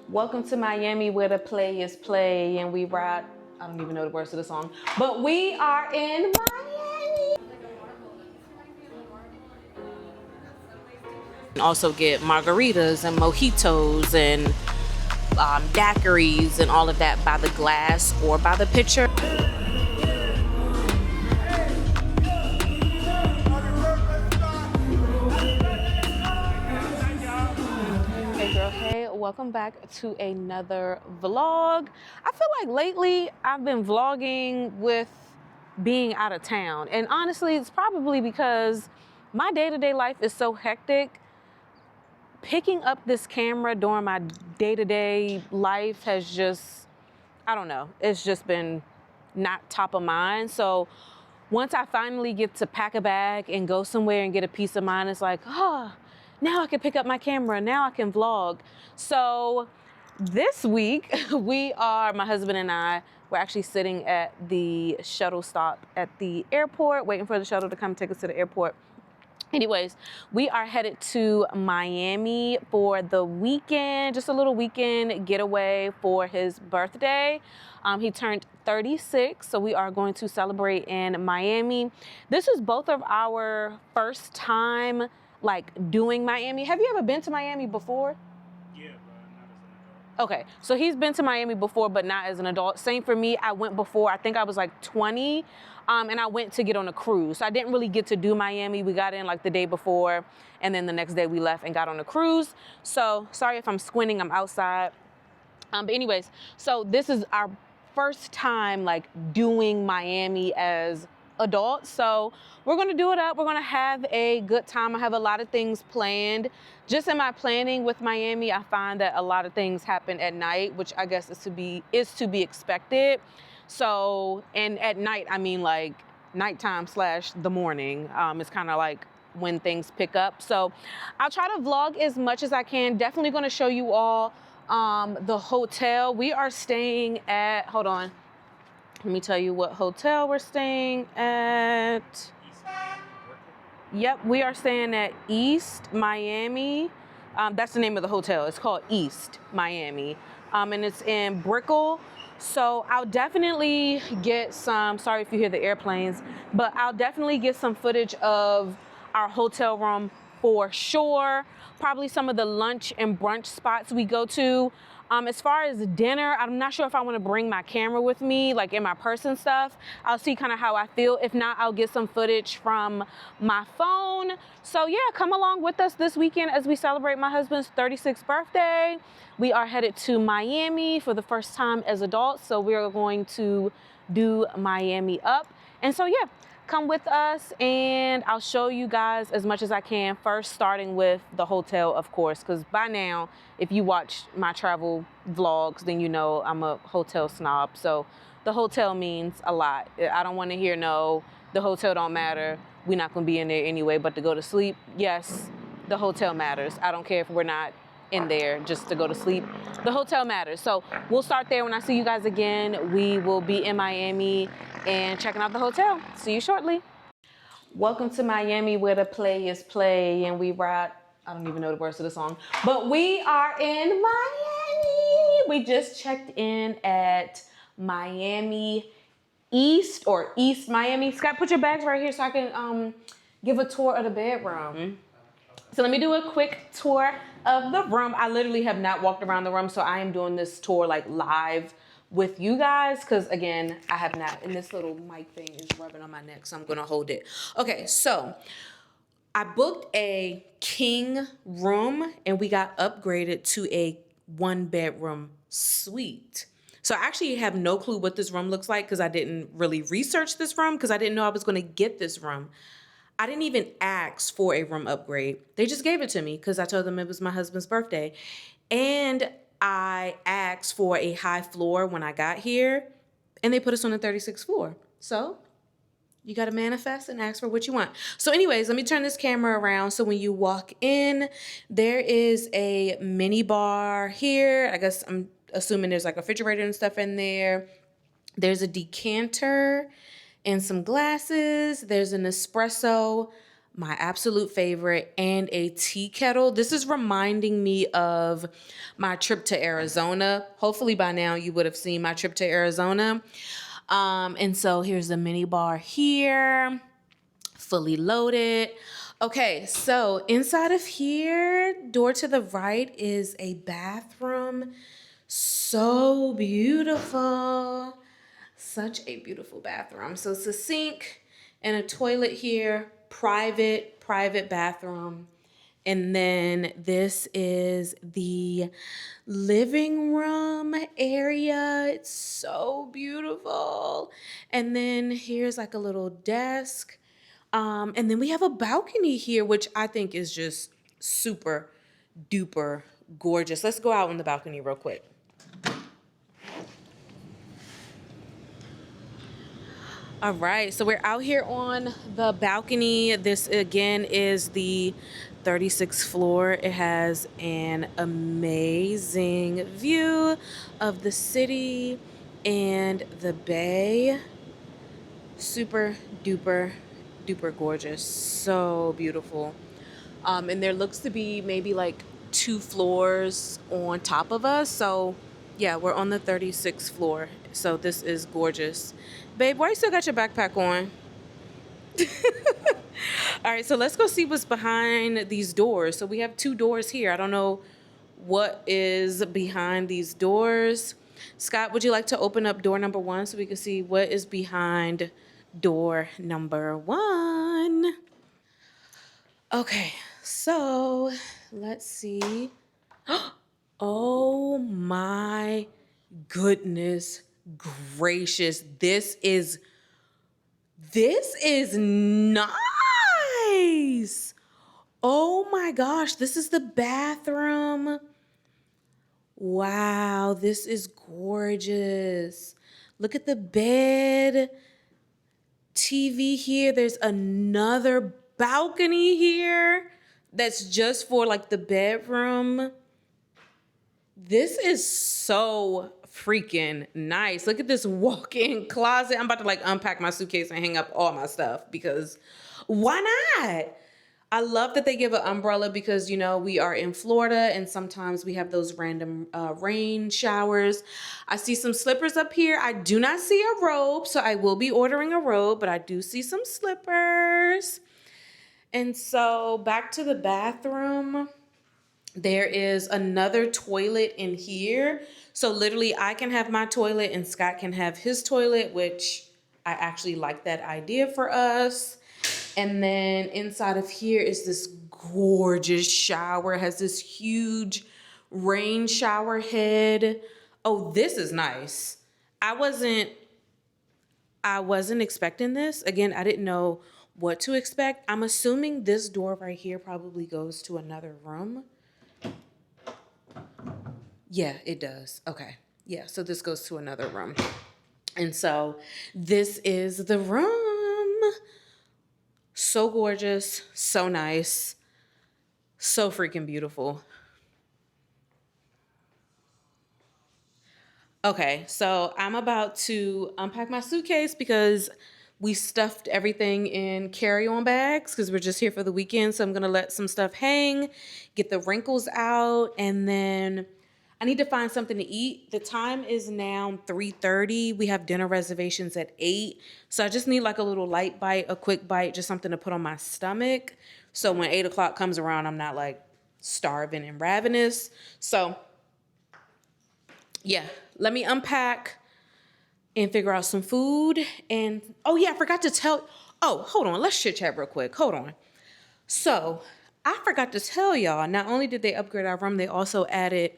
Welcome to Miami, where the play is play, and we ride. I don't even know the words of the song, but we are in Miami. Also get margaritas and mojitos and daiquiris and all of that by the glass or by the pitcher. Hey girl, hey, welcome back to another vlog. I feel like lately I've been vlogging with being out of town, and honestly it's probably because my day-to-day life is so hectic. Picking up this camera during my day-to-day life has just, I don't know, it's just been not top of mind. So once I finally get to pack a bag and go somewhere and get a peace of mind, it's like, now I can pick up my camera, now I can vlog. So this week, my husband and I, we're actually sitting at the shuttle stop at the airport, waiting for the shuttle to come take us to the airport. Anyways, we are headed to Miami for the weekend, just a little weekend getaway for his birthday. He turned 36, so we are going to celebrate in Miami. This is both of our first time doing Miami. Have you ever been to Miami before? Yeah, but not as an adult. Okay, so he's been to Miami before, but not as an adult. Same for me. I went before. I think I was like 20, and I went to get on a cruise. So I didn't really get to do Miami. We got in like the day before, and then the next day we left and got on a cruise. So sorry if I'm squinting. I'm outside. But anyways, so this is our first time doing Miami as adults. So we're gonna do it up. We're gonna have a good time. I have a lot of things planned. Just in my planning with Miami, I find that a lot of things happen at night, which I guess is to be expected. So, and at night, I mean like nighttime / the morning. It's kind of like when things pick up. So I'll try to vlog as much as I can. Definitely gonna show you all the hotel. We are staying at, hold on. Let me tell you what hotel we're staying at. Yep, we are staying at East Miami. That's the name of the hotel. It's called East Miami. And it's in Brickell. So I'll definitely get some, sorry if you hear the airplanes, but I'll definitely get some footage of our hotel room for sure. Probably some of the lunch and brunch spots we go to. As far as dinner, I'm not sure if I want to bring my camera with me, like in my purse and stuff. I'll see kind of how I feel. If not, I'll get some footage from my phone. So yeah, come along with us this weekend as we celebrate my husband's 36th birthday. We are headed to Miami for the first time as adults. So we are going to do Miami up. And so yeah, come with us and I'll show you guys as much as I can. First, starting with the hotel, of course, because by now, if you watch my travel vlogs, then you know I'm a hotel snob. So the hotel means a lot. I don't want to hear no, the hotel don't matter. We're not going to be in there anyway, but to go to sleep, yes, the hotel matters. I don't care if we're not in there just to go to sleep. The hotel matters. So we'll start there. When I see you guys again, we will be in Miami and checking out the hotel. See you shortly. Welcome to Miami, where the play is play, and we ride. I don't even know the words of the song, but we are in Miami. We just checked in at Miami East or East Miami. Scott, put your bags right here so I can give a tour of the bedroom. So let me do a quick tour of the room. I literally have not walked around the room, so I am doing this tour live with you guys, because again, I have not, and this little mic thing is rubbing on my neck, so I'm gonna hold it. Okay, so I booked a king room and we got upgraded to a 1-bedroom suite. So I actually have no clue what this room looks like because I didn't really research this room because I didn't know I was gonna get this room. I didn't even ask for a room upgrade. They just gave it to me because I told them it was my husband's birthday. And I asked for a high floor when I got here, and they put us on the 36th floor. So you got to manifest and ask for what you want. So anyways, let me turn this camera around. So when you walk in, there is a mini bar here. I guess I'm assuming there's like a refrigerator and stuff in there. There's a decanter and some glasses. There's an espresso my absolute favorite, and a tea kettle. This is reminding me of my trip to Arizona. Hopefully by now you would have seen my trip to Arizona. And so here's the mini bar here, fully loaded. Okay, so inside of here, door to the right is a bathroom. So beautiful. Such a beautiful bathroom. So it's a sink and a toilet here, private bathroom. And then this is the living room area. It's so beautiful. And then here's like a little desk. And then we have a balcony here, which I think is just super duper gorgeous. Let's go out on the balcony real quick. All right, so we're out here on the balcony. This again is the 36th floor. It has an amazing view of the city and the bay. Super duper duper gorgeous. So beautiful. And there looks to be maybe like 2 floors on top of us. So yeah, we're on the 36th floor. So this is gorgeous. Babe, why you still got your backpack on? All right, so let's go see what's behind these doors. So we have 2 doors here. I don't know what is behind these doors. Scott, would you like to open up door number 1 so we can see what is behind door number 1? Okay, so let's see. Oh my goodness gracious. This is nice. Oh my gosh, this is the bathroom. Wow, this is gorgeous. Look at the bed. TV here. There's another balcony here that's just for like the bedroom. This is so freaking nice. Look at this walk-in closet. I'm about to like unpack my suitcase and hang up all my stuff because why not? I love that they give an umbrella because, you know, we are in Florida and sometimes we have those random rain showers. I see some slippers up here. I do not see a robe, so I will be ordering a robe, but I do see some slippers. And so back to the bathroom. There is another toilet in here. So literally I can have my toilet and Scott can have his toilet, which I actually like that idea for us. And then inside of here is this gorgeous shower. It has this huge rain shower head. Oh, this is nice. I wasn't expecting this. Again, I didn't know what to expect. I'm assuming this door right here probably goes to another room. Yeah, it does. Okay. Yeah, so this goes to another room. And so this is the room. So gorgeous, so nice, so freaking beautiful. Okay, so I'm about to unpack my suitcase because we stuffed everything in carry-on bags because we're just here for the weekend. So I'm gonna let some stuff hang, get the wrinkles out, and then I need to find something to eat. The time is now 3:30. We have dinner reservations at 8. So I just need like a little light bite, a quick bite, just something to put on my stomach. So when 8 o'clock comes around, I'm not like starving and ravenous. So yeah, let me unpack and figure out some food. And oh yeah, I forgot to tell, oh, hold on, let's chit chat real quick. Hold on. So I forgot to tell y'all, not only did they upgrade our room, they also added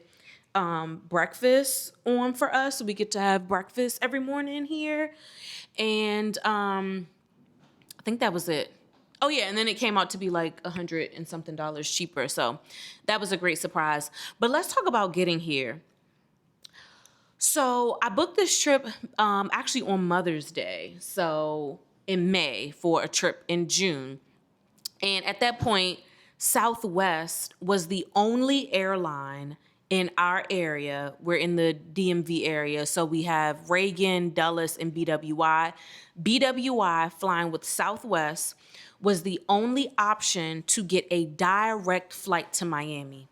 breakfast on for us. So we get to have breakfast every morning here. And I think that was it. Oh yeah, and then it came out to be like $100 and something cheaper. So that was a great surprise. But let's talk about getting here. So I booked this trip actually on Mother's Day. So in May for a trip in June. And at that point, Southwest was the only airline in our area. We're in the DMV area. So we have Reagan, Dulles, and BWI. BWI, flying with Southwest, was the only option to get a direct flight to Miami.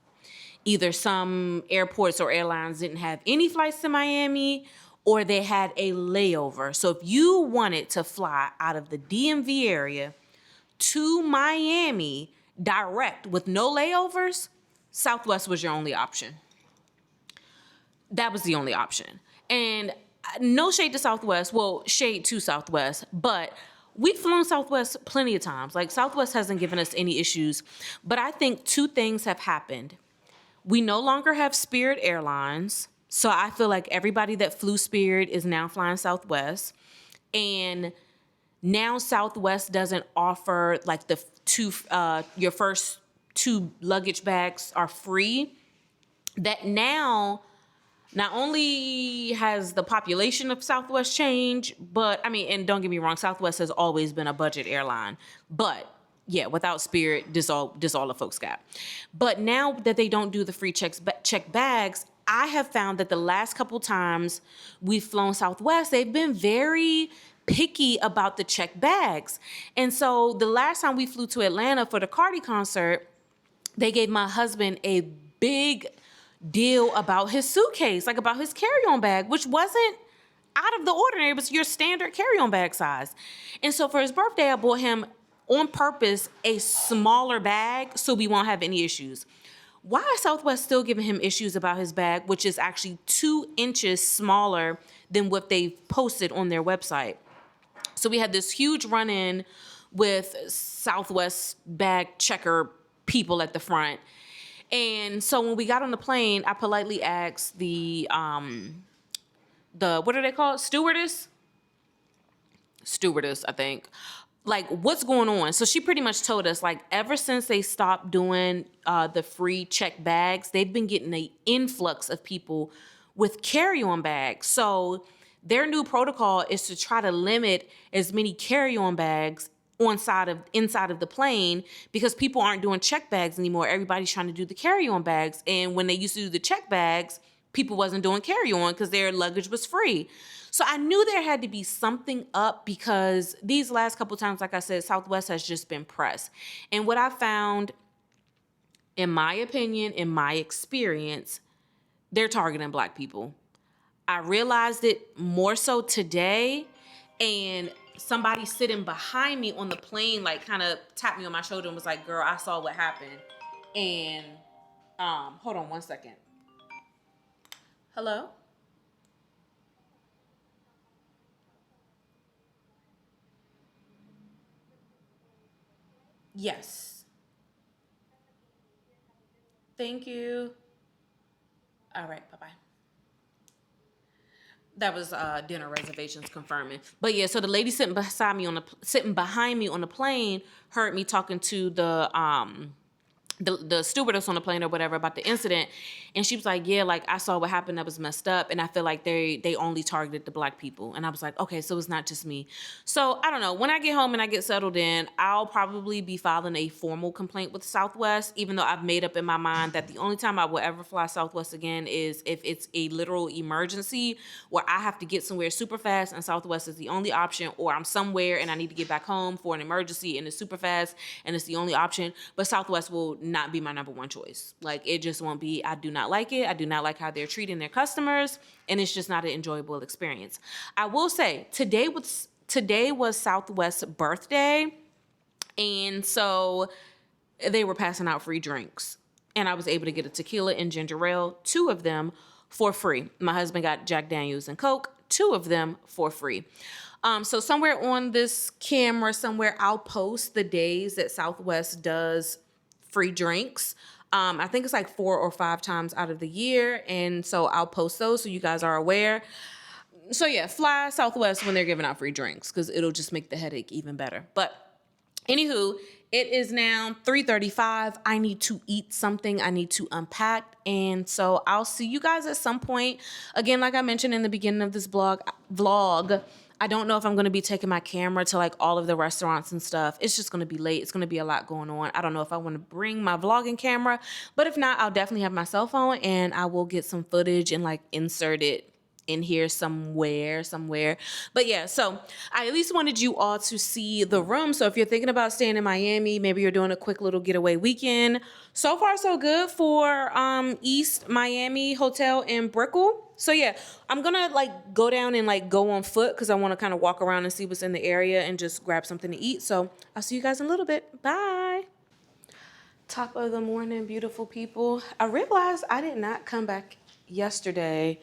Either some airports or airlines didn't have any flights to Miami, or they had a layover. So if you wanted to fly out of the DMV area to Miami direct with no layovers, Southwest was your only option. That was the only option. And no shade to Southwest, well, shade to Southwest, but we've flown Southwest plenty of times. Like, Southwest hasn't given us any issues, but I think two things have happened. We no longer have Spirit Airlines, so I feel like everybody that flew Spirit is now flying Southwest. And now Southwest doesn't offer like the your first 2 luggage bags are free. That now, not only has the population of Southwest changed, but I mean, and don't get me wrong, Southwest has always been a budget airline, but yeah, without Spirit, this all the folks got. But now that they don't do the free check bags, I have found that the last couple times we've flown Southwest, they've been very picky about the check bags. And so the last time we flew to Atlanta for the Cardi concert, they gave my husband a big deal about his suitcase, like about his carry-on bag, which wasn't out of the ordinary. It was your standard carry-on bag size. And so for his birthday, I bought him on purpose a smaller bag so we won't have any issues. Why is Southwest still giving him issues about his bag, which is actually 2 inches smaller than what they've posted on their website? So we had this huge run-in with Southwest bag checker people at the front. And so when we got on the plane, I politely asked the what are they called? Stewardess, I think. Like, what's going on? So she pretty much told us, like, ever since they stopped doing the free check bags, they've been getting an influx of people with carry-on bags. So their new protocol is to try to limit as many carry-on bags inside of the plane, because people aren't doing check bags anymore. Everybody's trying to do the carry-on bags. And when they used to do the check bags, people wasn't doing carry-on because their luggage was free. So I knew there had to be something up, because these last couple times, like I said, Southwest has just been pressed. And what I found, in my opinion, in my experience, they're targeting Black people. I realized it more so today, and somebody sitting behind me on the plane, like, kind of tapped me on my shoulder and was like, girl, I saw what happened. And hold on one second. Hello? Yes. Thank you. All right, bye-bye. That was dinner reservations confirming. But yeah, so the lady sitting behind me on the plane heard me talking to the stewardess on the plane or whatever about the incident, and she was like, yeah, like, I saw what happened, that was messed up, and I feel like they only targeted the Black people. And I was like, okay, so it's not just me. So I don't know, when I get home and I get settled in, I'll probably be filing a formal complaint with Southwest, even though I've made up in my mind that the only time I will ever fly Southwest again is if it's a literal emergency where I have to get somewhere super fast and Southwest is the only option, or I'm somewhere and I need to get back home for an emergency and it's super fast and it's the only option. But Southwest will not be my number one choice. Like, it just won't be. I do not like it. I do not like how they're treating their customers, and it's just not an enjoyable experience. I will say, today was Southwest's birthday, and so they were passing out free drinks, and I was able to get a tequila and ginger ale, 2 of them for free. My husband got Jack Daniels and Coke, 2 of them for free. So somewhere on this camera, somewhere, I'll post the days that Southwest does free drinks. I think it's like 4 or 5 times out of the year. And so I'll post those so you guys are aware. So yeah, fly Southwest when they're giving out free drinks, because it'll just make the headache even better. But anywho, it is now 3:35. I need to eat something. I need to unpack. And so I'll see you guys at some point. Again, like I mentioned in the beginning of this vlog, I don't know if I'm going to be taking my camera to like all of the restaurants and stuff. It's just going to be late. It's going to be a lot going on. I don't know if I want to bring my vlogging camera, but if not, I'll definitely have my cell phone and I will get some footage and like insert it in here somewhere. But yeah, so I at least wanted you all to see the room. So if you're thinking about staying in Miami, maybe you're doing a quick little getaway weekend. So far, so good for East Miami Hotel in Brickell. So yeah, I'm gonna like go down and like go on foot because I want to kind of walk around and see what's in the area and just grab something to eat. So I'll see you guys in a little bit. Bye. Top of the morning, beautiful people. I realized I did not come back yesterday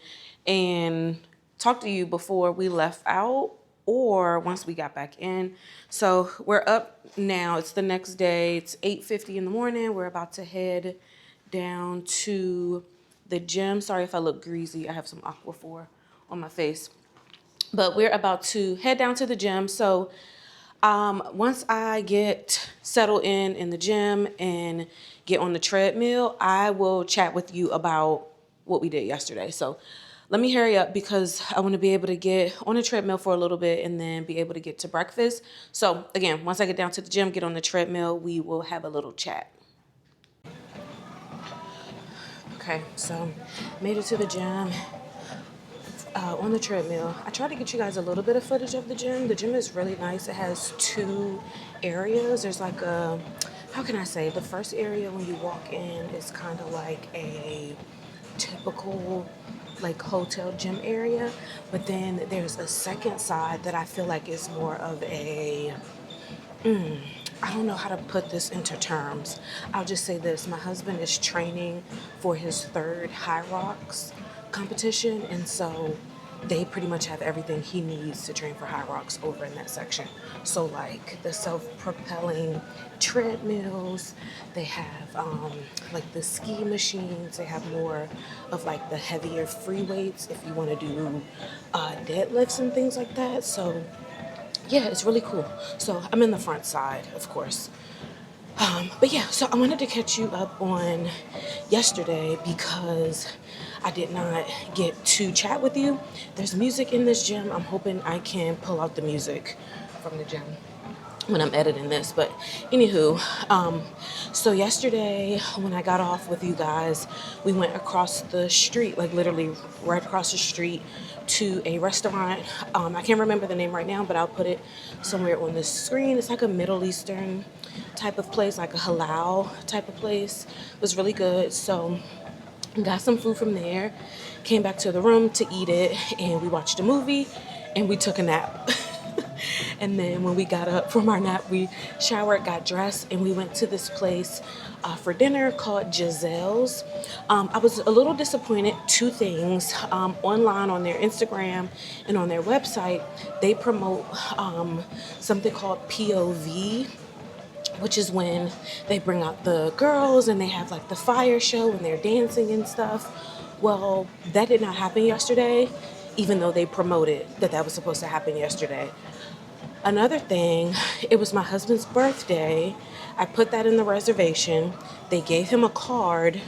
and talk to you before we left out or once we got back in. So we're up now. It's the next day. It's 8:50 in the morning. We're about to head down to the gym. Sorry if I look greasy. I have some Aquaphor on my face. But we're about to head down to the gym. So once I get settled in the gym and get on the treadmill, I will chat with you about what we did yesterday. So let me hurry up because I want to be able to get on the treadmill for a little bit and then be able to get to breakfast. So again, once I get down to the gym, get on the treadmill, we will have a little chat. Okay, so made it to the gym. On the treadmill. I tried to get you guys a little bit of footage of the gym. The gym is really nice. It has 2 areas. There's like a, how can I say, the first area when you walk in is kind of like a typical like hotel gym area, but then there's a second side that I feel like is more of a, I don't know how to put this into terms. I'll just say this. My husband is training for his 3rd High Rocks competition, and so they pretty much have everything he needs to train for High Rocks over in that section. So like the self-propelling treadmills, they have like the ski machines, they have more of like the heavier free weights if you want to do deadlifts and things like that. So yeah, it's really cool. So I'm in the front side, of course. But yeah, so I wanted to catch you up on yesterday because I did not get to chat with you. There's music in this gym. I'm hoping I can pull out the music from the gym when I'm editing this. But anywho, so yesterday when I got off with you guys, we went across the street, like literally right across the street to a restaurant. I can't remember the name right now, but I'll put it somewhere on the screen. It's like a Middle Eastern type of place, like a halal type of place. It was really good. So got some food from there, came back to the room to eat it, and we watched a movie and we took a nap. And then when we got up from our nap, we showered, got dressed, and we went to this place for dinner called Giselle's. I was a little disappointed. 2 things. Online on their Instagram and on their website, they promote something called POV, which is when they bring out the girls and they have like the fire show and they're dancing and stuff. Well, that did not happen yesterday, even though they promoted that was supposed to happen yesterday. Another thing, it was my husband's birthday. I put that in the reservation. They gave him a card,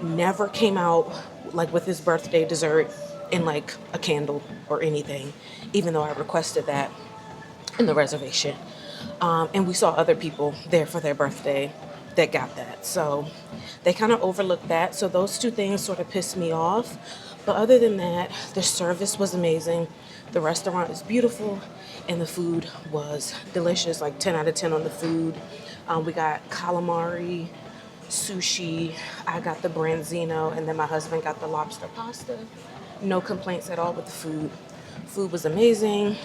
never came out like with his birthday dessert and like a candle or anything, even though I requested that in the reservation. And we saw other people there for their birthday that got that. So they kind of overlooked that. So those 2 things sort of pissed me off. But other than that, the service was amazing. The restaurant is beautiful and the food was delicious, like 10 out of 10 on the food. We got calamari, sushi. I got the branzino, and then my husband got the lobster pasta. No complaints at all with the food. Food was amazing.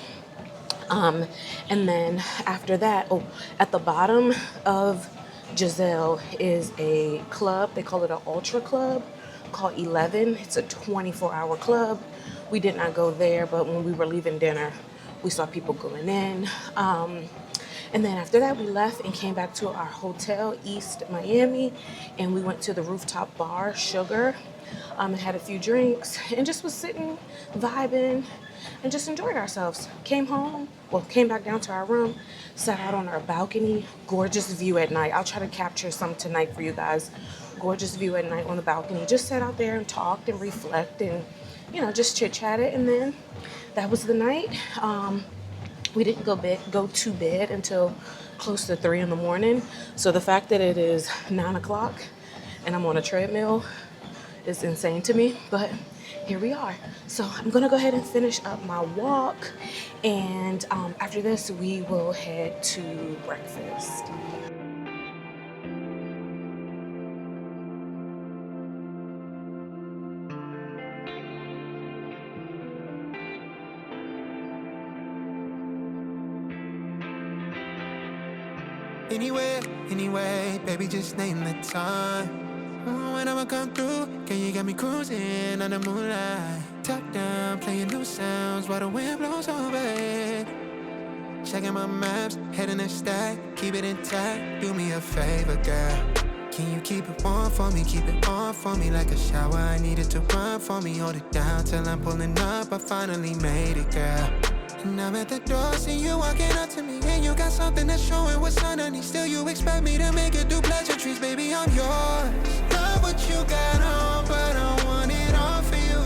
And then after that, at the bottom of Giselle is a club. They call it an ultra club called 11. It's a 24-hour club. We did not go there, but when we were leaving dinner, we saw people going in. And then after that, we left and came back to our hotel, East Miami, and we went to the Rooftop bar, Sugar, and had a few drinks and just was sitting, vibing, and just enjoyed ourselves. Came back down to our room, sat out on our balcony. Gorgeous view at night. I'll try to capture some tonight for you guys. gorgeous view at night on the balcony. Just sat out there and talked and reflect and, you know, just chit-chatted. And then that was the night. We didn't go to bed until close to 3 in the morning. So the fact that it is 9 o'clock and I'm on a treadmill is insane to me, but here we are. So I'm gonna go ahead and finish up my walk, and after this we will head to breakfast. Anyway, baby, just name the time. When I'ma come through, can you get me cruising under moonlight? Top down, playing new sounds while the wind blows over it. Checking my maps, heading a stack, keep it intact. Do me a favor, girl. Can you keep it warm for me, keep it on for me like a shower? I needed to run for me, hold it down till I'm pulling up. I finally made it, girl. And I'm at the door, see you walking up to me, and you got something that's showing what's underneath. Still you expect me to make it do pleasantries, baby, I'm yours. Love what you got on, but I want it all for you.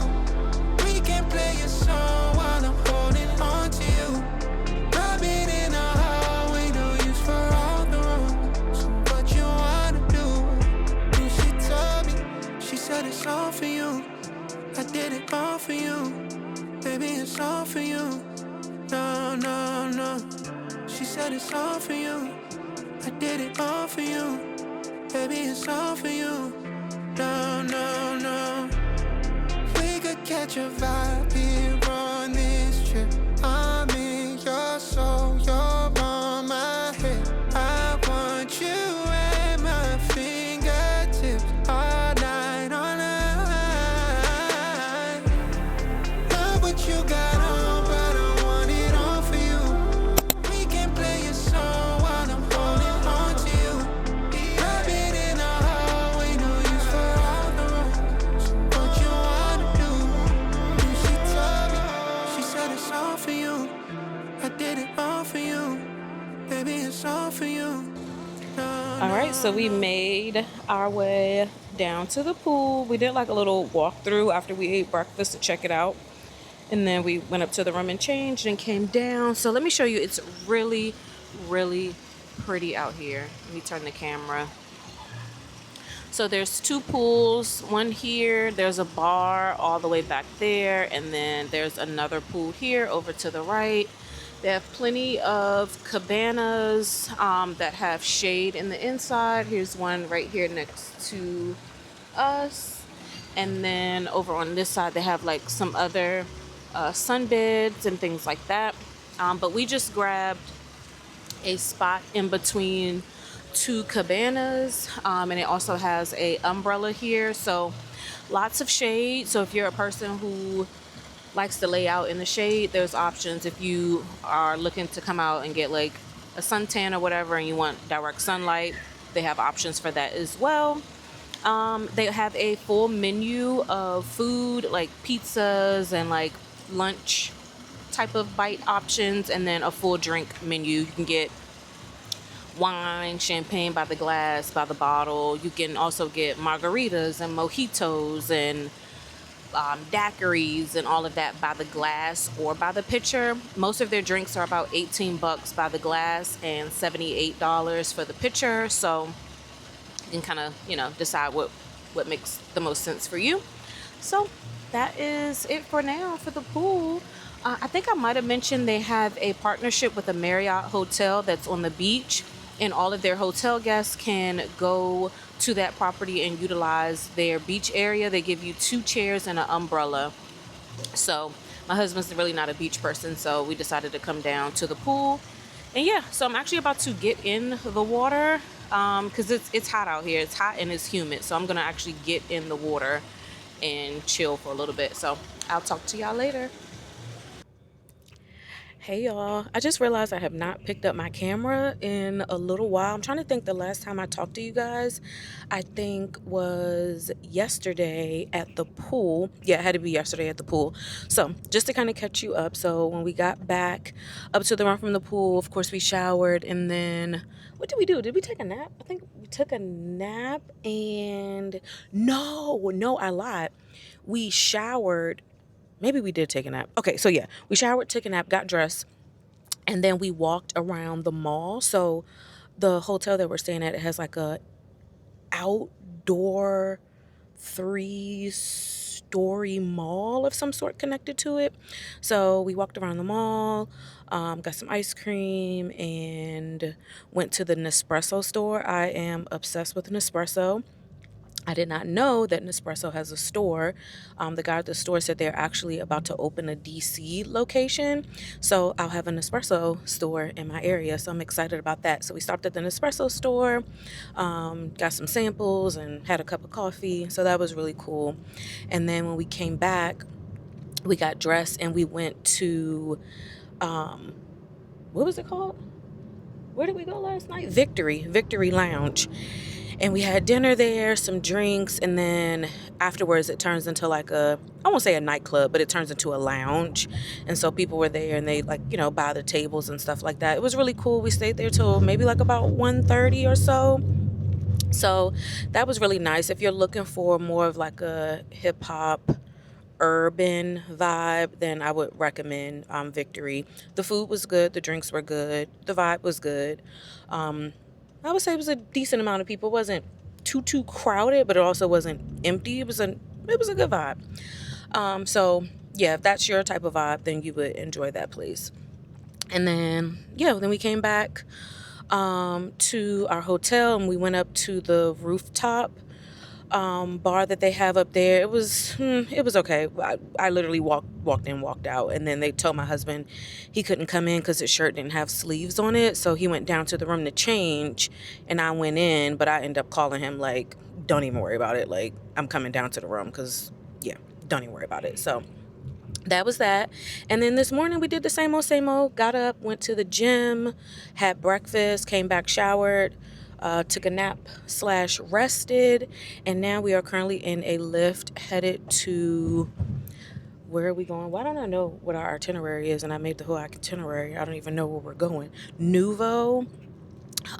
We can play a song while I'm holding on to you. Rubbing in the hallway, no use for all the wrongs. So what you wanna do? And she told me, she said it's all for you. I did it all for you. Baby, it's all for you. No. She said it's all for you. I did it all for you. Baby, it's all for you. No. We could catch a vibe here on this trip. I'm in your soul, you're on my head. I want you at my fingertips all night, all night. Love what you got on. All right, so we made our way down to the pool. We did like a little walkthrough after we ate breakfast to check it out. And then we went up to the room and changed and came down. So let me show you, it's really, really pretty out here. Let me turn the camera. So there's 2 pools, one here, there's a bar all the way back there, and then there's another pool here over to the right. They have plenty of cabanas that have shade in the inside. Here's one right here next to us. And then over on this side, they have like some other sunbeds and things like that. But we just grabbed a spot in between 2 cabanas. And it also has a umbrella here. So lots of shade. So if you're a person who likes to lay out in the shade, there's options. If you are looking to come out and get like a suntan or whatever and you want direct sunlight, they have options for that as well. They have a full menu of food like pizzas and like lunch type of bite options, and then a full drink menu. You can get wine, champagne by the glass, by the bottle. You can also get margaritas and mojitos and daiquiris and all of that by the glass or by the pitcher. Most of their drinks are about $18 by the glass and $78 for the pitcher. So you can kind of, you know, decide what makes the most sense for you. So that is it for now for the pool. I think I might have mentioned they have a partnership with a Marriott hotel that's on the beach, and all of their hotel guests can go to that property and utilize their beach area. They give you 2 chairs and an umbrella. So my husband's really not a beach person, so we decided to come down to the pool. And yeah, so I'm actually about to get in the water because it's hot out here. It's hot and it's humid, so I'm gonna actually get in the water and chill for a little bit. So I'll talk to y'all later. Hey y'all, I just realized I have not picked up my camera in a little while. I'm trying to think the last time I talked to you guys, I think was yesterday at the pool. Yeah, it had to be yesterday at the pool. So just to kind of catch you up. So when we got back up to the run from the pool, of course we showered, and then what did we do? Did we take a nap? I think we took a nap, and no, I lied. We showered. Maybe we did take a nap. Okay, so yeah, we showered, took a nap, got dressed, and then we walked around the mall. So the hotel that we're staying at, it has like a outdoor 3-story mall of some sort connected to it. So we walked around the mall, got some ice cream, and went to the Nespresso store. I am obsessed with Nespresso. I did not know that Nespresso has a store. The guy at the store said they're actually about to open a DC location. So I'll have a Nespresso store in my area. So I'm excited about that. So we stopped at the Nespresso store, got some samples, and had a cup of coffee. So that was really cool. And then when we came back, we got dressed and we went to, what was it called? Where did we go last night? Victory Lounge. And we had dinner there, some drinks, and then afterwards it turns into like I won't say a nightclub, but it turns into a lounge. And so people were there and they buy the tables and stuff like that. It was really cool. We stayed there till maybe like about 1:30 or so. So that was really nice. If you're looking for more of like a hip hop urban vibe, then I would recommend Victory. The food was good, the drinks were good, the vibe was good. I would say it was a decent amount of people. It wasn't too crowded, but it also wasn't empty. It was a good vibe. So yeah, if that's your type of vibe, then you would enjoy that place. And then then we came back to our hotel and we went up to the Rooftop bar that they have up there. It was okay. I literally walked in, walked out, and then they told my husband he couldn't come in because his shirt didn't have sleeves on it. So he went down to the room to change, and I went in, but I ended up calling him like, don't even worry about it. Like, I'm coming down to the room because don't even worry about it. So that was that. And then this morning we did the same old, got up, went to the gym, had breakfast, came back, showered, took a nap / rested, and now we are currently in a Lyft headed to, where are we going? Why don't I know what our itinerary is? And I made the whole itinerary. I don't even know where we're going. Nouveau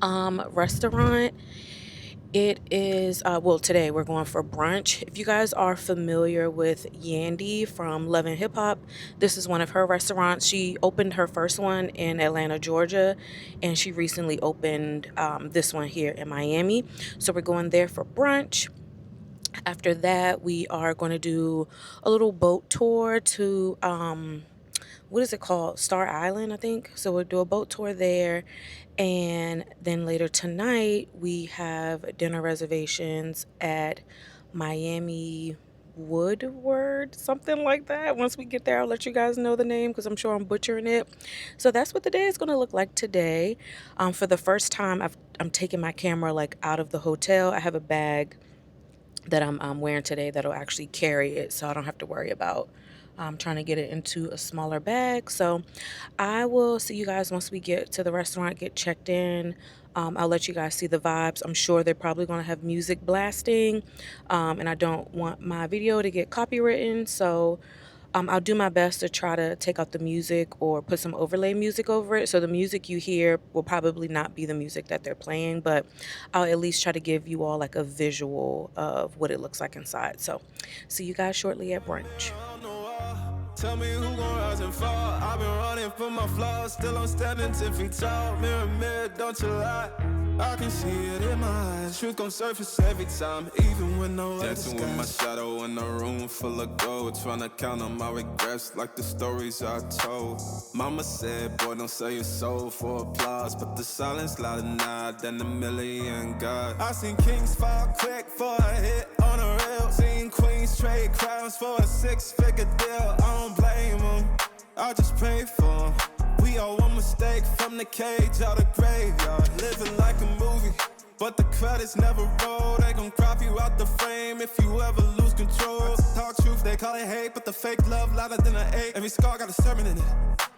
restaurant. It is, today we're going for brunch. If you guys are familiar with Yandy from Love and Hip Hop, this is one of her restaurants. She opened her first one in Atlanta, Georgia, and she recently opened this one here in Miami. So we're going there for brunch. After that, we are going to do a little boat tour to, what is it called? Star Island, I think. So we'll do a boat tour there. And then later tonight, we have dinner reservations at Miami Woodward, something like that. Once we get there, I'll let you guys know the name because I'm sure I'm butchering it. So that's what the day is going to look like today. For the first time, I'm taking my camera like out of the hotel. I have a bag that I'm wearing today that'll actually carry it, so I don't have to worry about trying to get it into a smaller bag. So I will see you guys once we get to the restaurant, get checked in. I'll let you guys see the vibes. I'm sure they're probably going to have music blasting, and I don't want my video to get copywritten, so I'll do my best to try to take out the music or put some overlay music over it. So the music you hear will probably not be the music that they're playing, but I'll at least try to give you all like a visual of what it looks like inside. So see you guys shortly at brunch. Tell me who gon' rise and fall. I've been running from my flaws, still I'm standing 10 feet tall. Mirror, don't you lie. I can see it in my eyes. Truth gon' surface every time, even when no other dancing with my shadow in a room full of gold, trying to count on my regrets like the stories I told. Mama said, boy, don't sell your soul for applause, but the silence louder now than a million gods. I seen kings fall quick for a hit on a reel. Seen queens trade crowns for a 6-figure deal. I don't blame them, I just pray for them. We all one mistake from the cage out of graveyard. Living like a movie, But the credits never roll. They gon' crop you out the frame if you ever lose control. Talk truth, they call it hate, but the fake love louder than an ache. Every scar got a sermon in it.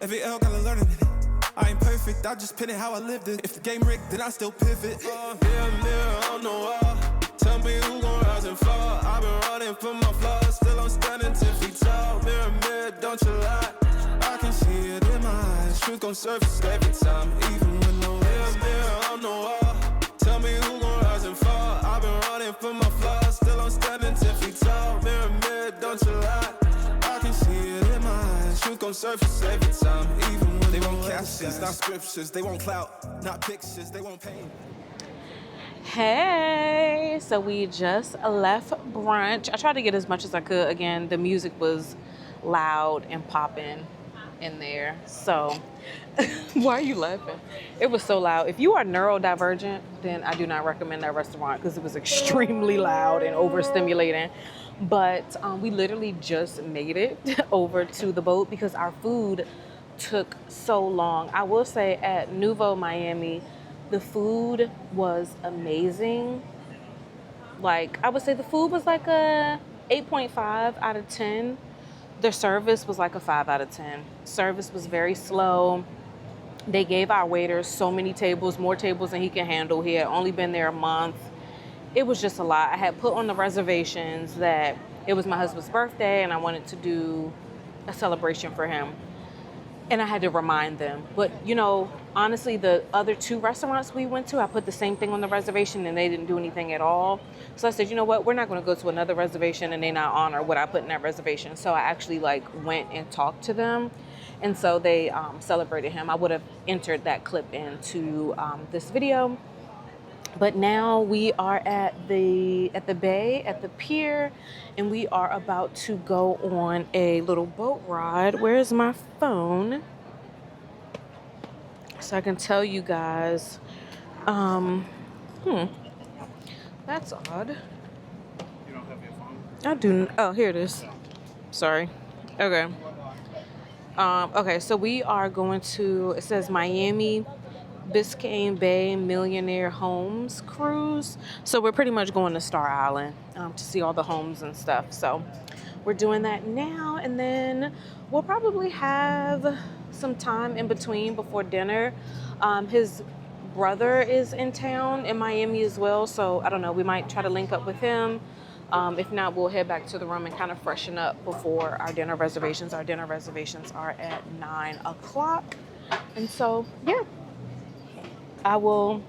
Every L got a learning in it. I ain't perfect, I just pin it how I lived it. If the game rigged, then I still pivot. Mirror, mirror on the wall. Tell me who gon' rise and fall. I've been running from my flaws, still I'm standing 10 feet tall. Mirror, mirror, don't you lie. I can see it in my eyes. Truth gon' surface every time, even with no mirror, mirror on the wall. Tell me who gon' rise and fall. I've been running from my flaws, still I'm standing 10 feet tall. Mirror, mirror, don't you lie. I can see it in my eyes. Truth gon' surface every time, even when they won't captions, not scriptures. They won't clout, not pictures. They won't paint. Hey, so we just left brunch. I tried to get as much as I could. Again, the music was loud and popping in there. So, why are you laughing? It was so loud. If you are neurodivergent, then I do not recommend that restaurant because it was extremely loud and overstimulating. But we literally just made it over to the boat because our food took so long. I will say at Nouveau, Miami, the food was amazing. Like, I would say the food was like a 8.5 out of 10. The service was like a 5 out of 10. Service was very slow. They gave our waiters so many tables, more tables than he can handle. He had only been there a month. It was just a lot. I had put on the reservations that it was my husband's birthday and I wanted to do a celebration for him. And I had to remind them. But, you know, honestly, the other 2 restaurants we went to, I put the same thing on the reservation and they didn't do anything at all. So I said, you know what, we're not going to go to another reservation and they not honor what I put in that reservation. So I actually went and talked to them. And so they celebrated him. I would have entered that clip into this video. But now we are at the bay, at the pier, and we are about to go on a little boat ride. Where's my phone? So I can tell you guys. That's odd. You don't have your phone? I do. Oh, here it is. Sorry. Okay. Okay, so we are going to, it says Miami Biscayne Bay Millionaire Homes Cruise. So we're pretty much going to Star Island to see all the homes and stuff. So we're doing that now, and then we'll probably have some time in between before dinner. His brother is in town in Miami as well, so I don't know, we might try to link up with him. If not, we'll head back to the room and kind of freshen up before our dinner reservations. Our dinner reservations are at 9 o'clock. And so, yeah, I will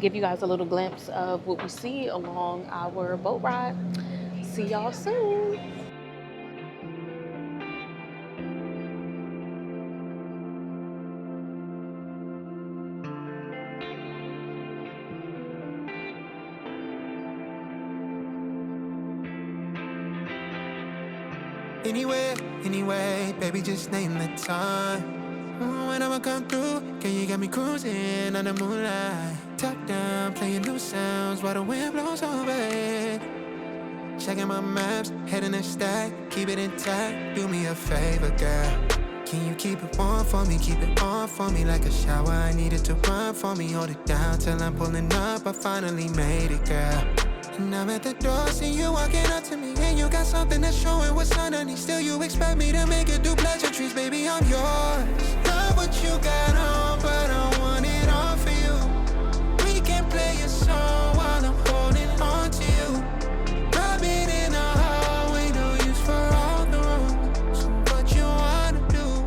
give you guys a little glimpse of what we see along our boat ride. See y'all soon. Anyway, baby, just name the time. When I'ma come through, can you get me cruising on the moonlight? Top down, playing new sounds while the wind blows over it. Checking my maps, heading a stack, keep it intact. Do me a favor, girl. Can you keep it warm for me, keep it on for me like a shower? I needed to run for me, hold it down till I'm pulling up. I finally made it, girl. And I'm at the door, see you walking up to me, and you got something that's showing what's underneath. Still you expect me to make it do pleasantries, baby, I'm yours. Love what you got on, but I want it all for you. We can play a song while I'm holding on to you. Rub it in the hallway, no use for all the rooms. What you wanna do?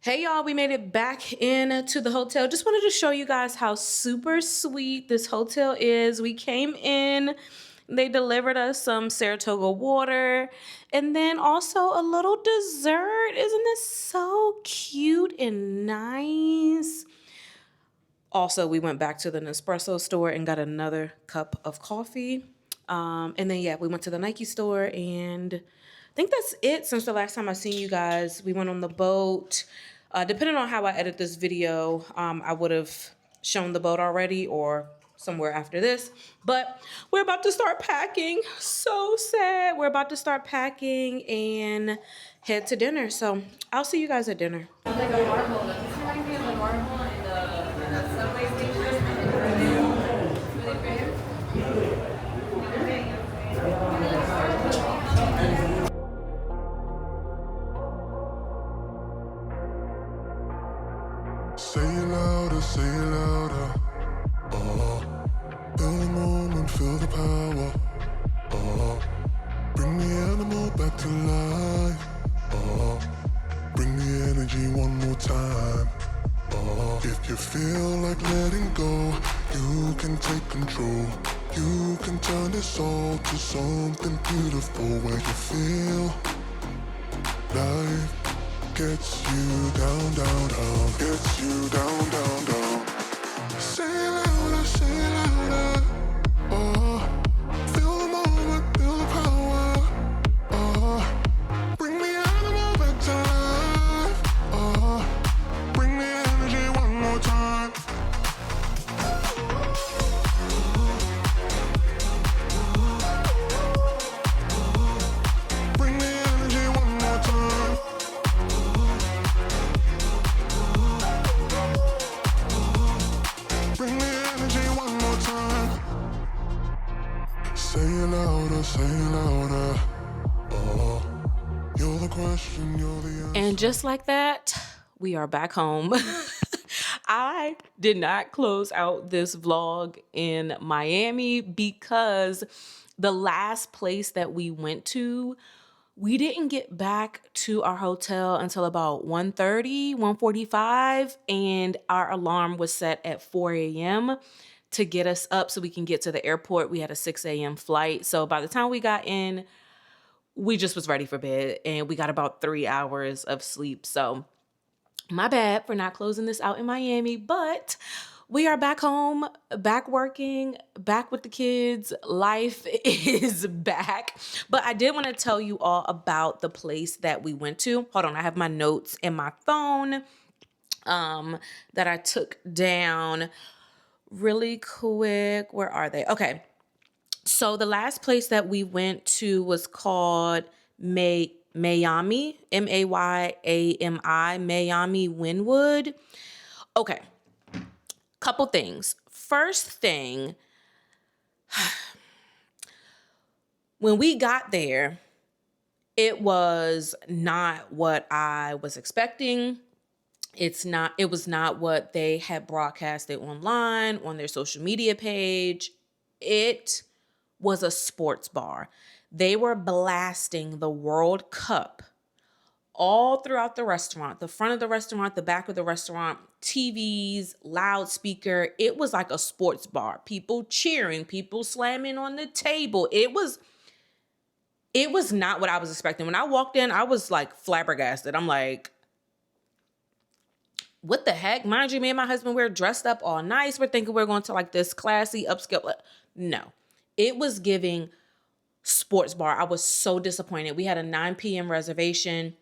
Hey y'all, we made it back in to the hotel. Just wanted to show you guys how super sweet this hotel is. We came in, they delivered us some Saratoga water and then also a little dessert. Isn't this so cute and nice? Also, we went back to the Nespresso store and got another cup of coffee. And then, yeah, we went to the Nike store, and I think that's it since the last time I seen you guys. We went on the boat. Depending on how I edit this video, I would have shown the boat already or somewhere after this. But we're about to start packing. So sad. We're about to start packing and head to dinner. So I'll see you guys at dinner. say it louder. Feel the moment, feel the power. Bring the animal back to life. Bring the energy one more time. If you feel like letting go, you can take control. You can turn this all to something beautiful where you feel life gets you down, down, down. Gets you down, down, down. Say it louder, say it louder. Feel the moment, feel the power. Bring the animal back to life. Bring the energy one more time. Bring the energy one more time. Bring the energy one more time. Say it louder, say it louder. You're the question, you're the answer. And just like that, we are back home. I did not close out this vlog in Miami because the last place that we went to, we didn't get back to our hotel until about 1:30, 1:45, and our alarm was set at 4 a.m. to get us up so we can get to the airport. We had a 6 a.m. flight. So by the time we got in, we just was ready for bed, and we got about 3 hours of sleep. So my bad for not closing this out in Miami, but we are back home, back working, back with the kids. Life is back. But I did want to tell you all about the place that we went to. Hold on, I have my notes in my phone that I took down really quick. Where are they? Okay. So the last place that we went to was called Miami, Mayami, Miami Wynwood. Okay, couple things. First thing, when we got there, it was not what I was expecting. It was not what they had broadcasted online on their social media page. It was a sports bar. They were blasting the World Cup all throughout the restaurant, the front of the restaurant, the back of the restaurant, TVs, loudspeaker. It was like a sports bar. People cheering, people slamming on the table. It was not what I was expecting. When I walked in, I was like flabbergasted. I'm like, what the heck? Mind you, me and my husband, we're dressed up all nice. We're thinking we're going to like this classy upscale. No, it was giving sports bar. I was so disappointed. We had a 9 p.m. reservation.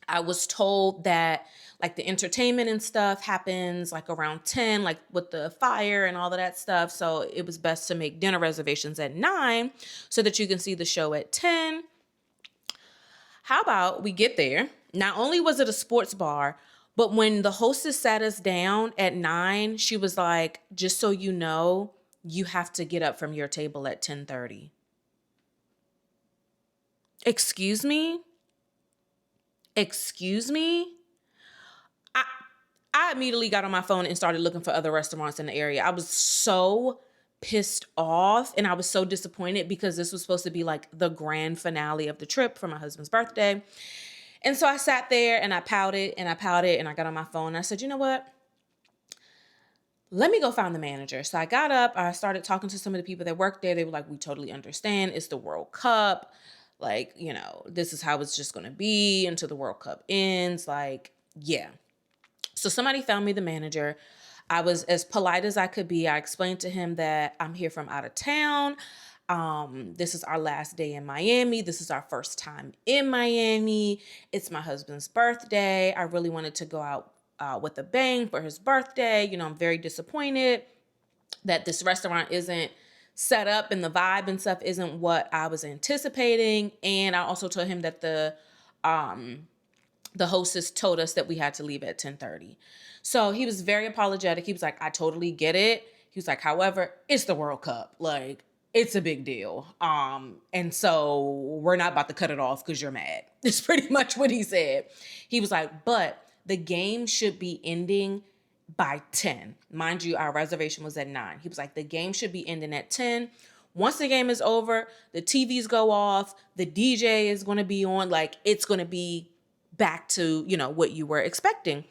I was told that like the entertainment and stuff happens like around 10, like with the fire and all of that stuff. So it was best to make dinner reservations at 9 so that you can see the show at 10. How about we get there? Not only was it a sports bar, but when the hostess sat us down at 9, she was like, just so you know, you have to get up from your table at 10:30. Excuse me? Excuse me? I immediately got on my phone and started looking for other restaurants in the area. I was so pissed off and I was so disappointed because this was supposed to be like the grand finale of the trip for my husband's birthday. And so I sat there and I pouted and I pouted and I got on my phone and I said, you know what? Let me go find the manager. So I got up, I started talking to some of the people that worked there. They were like, we totally understand. It's the World Cup. Like, you know, this is how it's just going to be until the World Cup ends. Like, yeah. So somebody found me the manager. I was as polite as I could be. I explained to him that I'm here from out of town. This is our last day in Miami. This is our first time in Miami. It's my husband's birthday. I really wanted to go out with a bang for his birthday. You know, I'm very disappointed that this restaurant isn't set up and the vibe and stuff isn't what I was anticipating. And I also told him that the hostess told us that we had to leave at 10:30. So he was very apologetic. He was like, I totally get it. He was like, however, it's the World Cup. Like, it's a big deal. And so we're not about to cut it off because you're mad. It's pretty much what he said. He was like, but the game should be ending by 10. Mind you, our reservation was at 9. He was like, the game should be ending at 10. Once the game is over, the TVs go off, the DJ is going to be on, like it's going to be back to, what you were expecting.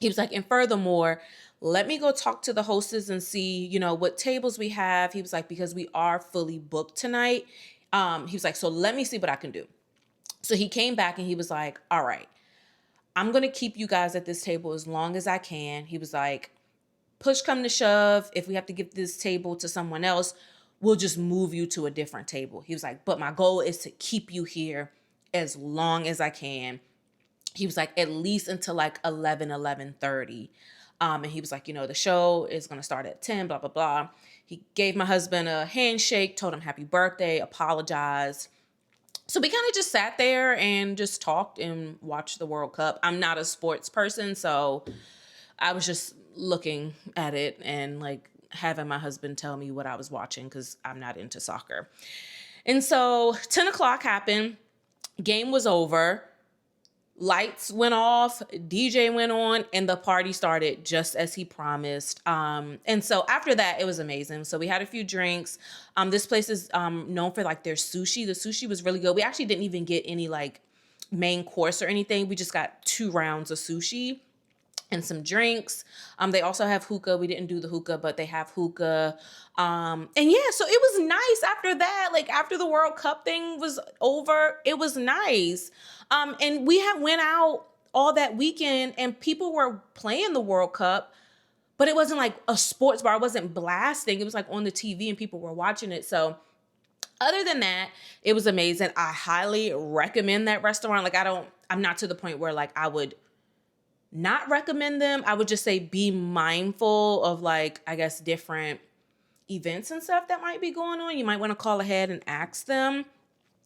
He was like, and furthermore, let me go talk to the hostess and see, what tables we have. He was like, because we are fully booked tonight. He was like, so let me see what I can do. So he came back and he was like, all right, I'm going to keep you guys at this table as long as I can. He was like, push come to shove, if we have to give this table to someone else, we'll just move you to a different table. He was like, but my goal is to keep you here as long as I can. He was like, at least until like 11:30. And he was like, the show is going to start at 10, blah, blah, blah. He gave my husband a handshake, told him happy birthday, apologized. So we kind of just sat there and just talked and watched the World Cup. I'm not a sports person, so I was just looking at it and like having my husband tell me what I was watching because I'm not into soccer. And so 10 o'clock happened. Game was over. Lights went off, DJ went on, and the party started just as he promised. And so after that, it was amazing. So we had a few drinks. This place is known for like their sushi. The sushi was really good. We actually didn't even get any like main course or anything. We just got 2 rounds of sushi and some drinks. They also have hookah. We didn't do the hookah, but they have hookah. And yeah, so it was nice after that. Like after the World Cup thing was over, it was nice. And we went out all that weekend and people were playing the World Cup, but it wasn't like a sports bar. It wasn't blasting. It was like on the TV and people were watching it. So other than that, it was amazing. I highly recommend that restaurant. Like I'm not to the point where like I would not recommend them. I would just say be mindful of like, I guess, different events and stuff that might be going on. You might want to call ahead and ask them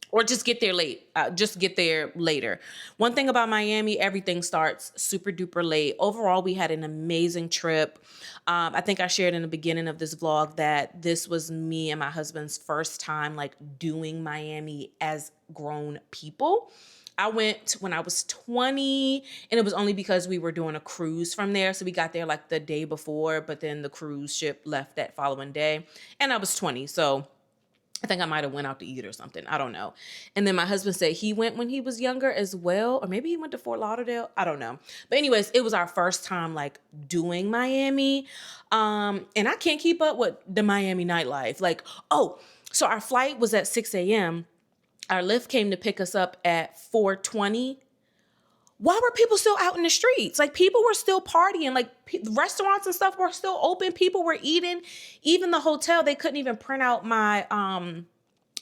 or just get there late. Just get there later. One thing about Miami, everything starts super duper late. Overall, we had an amazing trip. I think I shared in the beginning of this vlog that this was me and my husband's first time like doing Miami as grown people. I went when I was 20 and it was only because we were doing a cruise from there. So we got there like the day before, but then the cruise ship left that following day and I was 20. So I think I might have went out to eat or something. I don't know. And then my husband said he went when he was younger as well. Or maybe he went to Fort Lauderdale. I don't know. But anyways, it was our first time like doing Miami. And I can't keep up with the Miami nightlife. Like, so our flight was at 6 a.m. Our Lyft came to pick us up at 4:20. Why were people still out in the streets? Like people were still partying, like restaurants and stuff were still open. People were eating. Even the hotel, they couldn't even print out my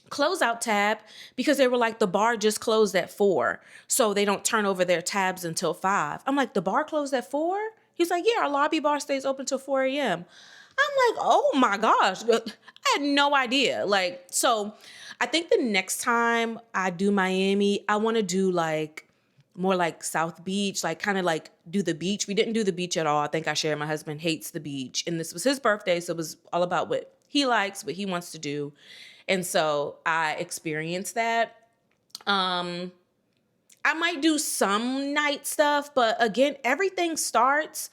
closeout tab because they were like, the bar just closed at 4. So they don't turn over their tabs until 5. I'm like, the bar closed at 4? He's like, yeah, our lobby bar stays open till 4 a.m. I'm like, oh my gosh. I had no idea. Like, so I think the next time I do Miami, I want to do like more like South Beach, like kind of like do the beach. We didn't do the beach at all. I think I shared my husband hates the beach. And this was his birthday. So it was all about what he likes, what he wants to do. And so I experienced that. I might do some night stuff, but again, everything starts.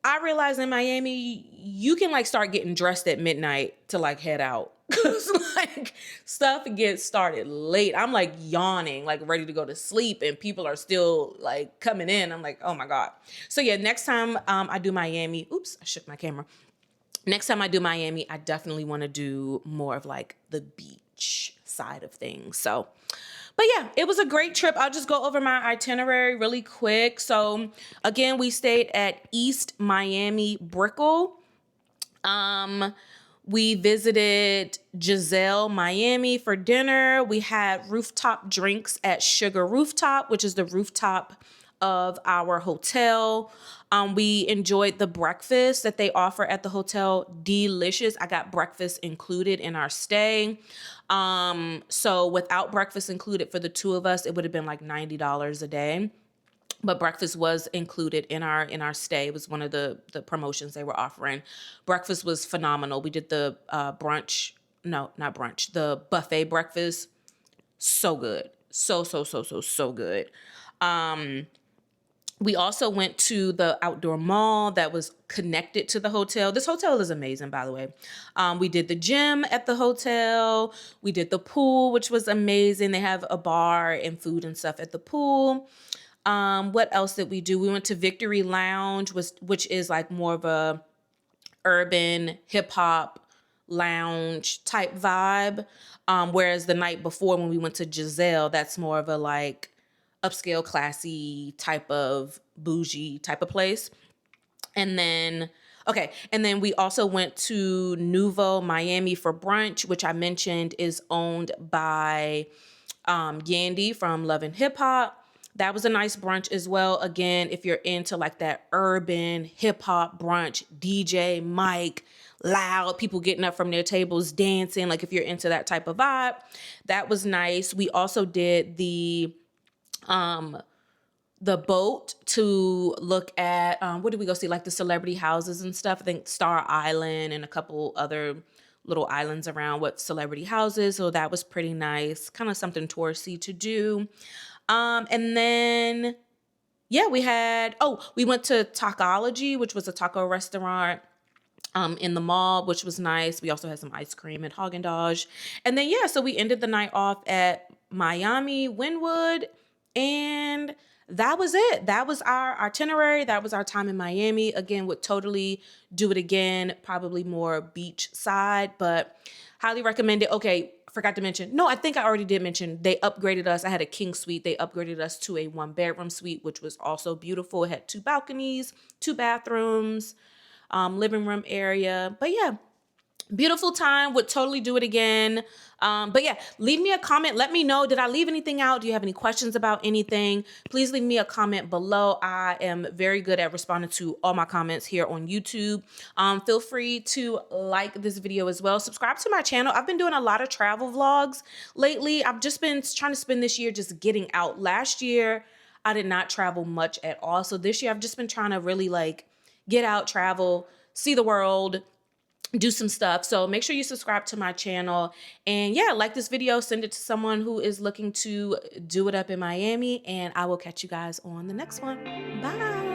I realize in Miami, you can like start getting dressed at midnight to like head out. Cause like stuff gets started late. I'm like yawning, like ready to go to sleep and people are still like coming in. I'm like, oh my God. So yeah, next time I do Miami, oops, I shook my camera. Next time I do Miami, I definitely want to do more of like the beach side of things. So, but yeah, it was a great trip. I'll just go over my itinerary really quick. So again, we stayed at East Miami Brickell. We visited Giselle, Miami for dinner. We had rooftop drinks at Sugar Rooftop, which is the rooftop of our hotel. We enjoyed the breakfast that they offer at the hotel. Delicious. I got breakfast included in our stay. So without breakfast included for the 2 of us, it would have been like $90 a day. But breakfast was included in our stay. It was one of the promotions they were offering. Breakfast was phenomenal. We did the the buffet breakfast. So good. So good. We also went to the outdoor mall that was connected to the hotel. This hotel is amazing, by the way. We did the gym at the hotel. We did the pool, which was amazing. They have a bar and food and stuff at the pool. What else did we do? We went to Victory Lounge, which is like more of a urban hip hop lounge type vibe. Whereas the night before when we went to Giselle, that's more of a like upscale, classy type of bougie type of place. And then we also went to Nouveau, Miami for brunch, which I mentioned is owned by Yandy from Love and Hip Hop. That was a nice brunch as well. Again, if you're into like that urban hip hop brunch, DJ, mic, loud, people getting up from their tables, dancing, like if you're into that type of vibe, that was nice. We also did the boat to look at, what did we go see? Like the celebrity houses and stuff. I think Star Island and a couple other little islands around with celebrity houses. So that was pretty nice. Kind of something touristy to do. And then, yeah, we went to Tacology, which was a taco restaurant in the mall, which was nice. We also had some ice cream at Haagen-Dazs. And then, yeah, so we ended the night off at Miami, Wynwood, and that was it. That was our itinerary. That was our time in Miami. Again, would totally do it again, probably more beach side, but highly recommend it. Okay, forgot to mention. No, I think I already did mention they upgraded us. I had a king suite. They upgraded us to a 1-bedroom suite, which was also beautiful. It had 2 balconies, 2 bathrooms, living room area. But yeah, beautiful time. Would totally do it again. But yeah, leave me a comment. Let me know. Did I leave anything out? Do you have any questions about anything? Please leave me a comment below. I am very good at responding to all my comments here on YouTube. Feel free to like this video as well. Subscribe to my channel. I've been doing a lot of travel vlogs lately. I've just been trying to spend this year just getting out. Last year, I did not travel much at all. So this year, I've just been trying to really like get out, travel, see the world, do some stuff. So make sure you subscribe to my channel, and yeah, like this video, send it to someone who is looking to do it up in Miami, and I will catch you guys on the next one. Bye.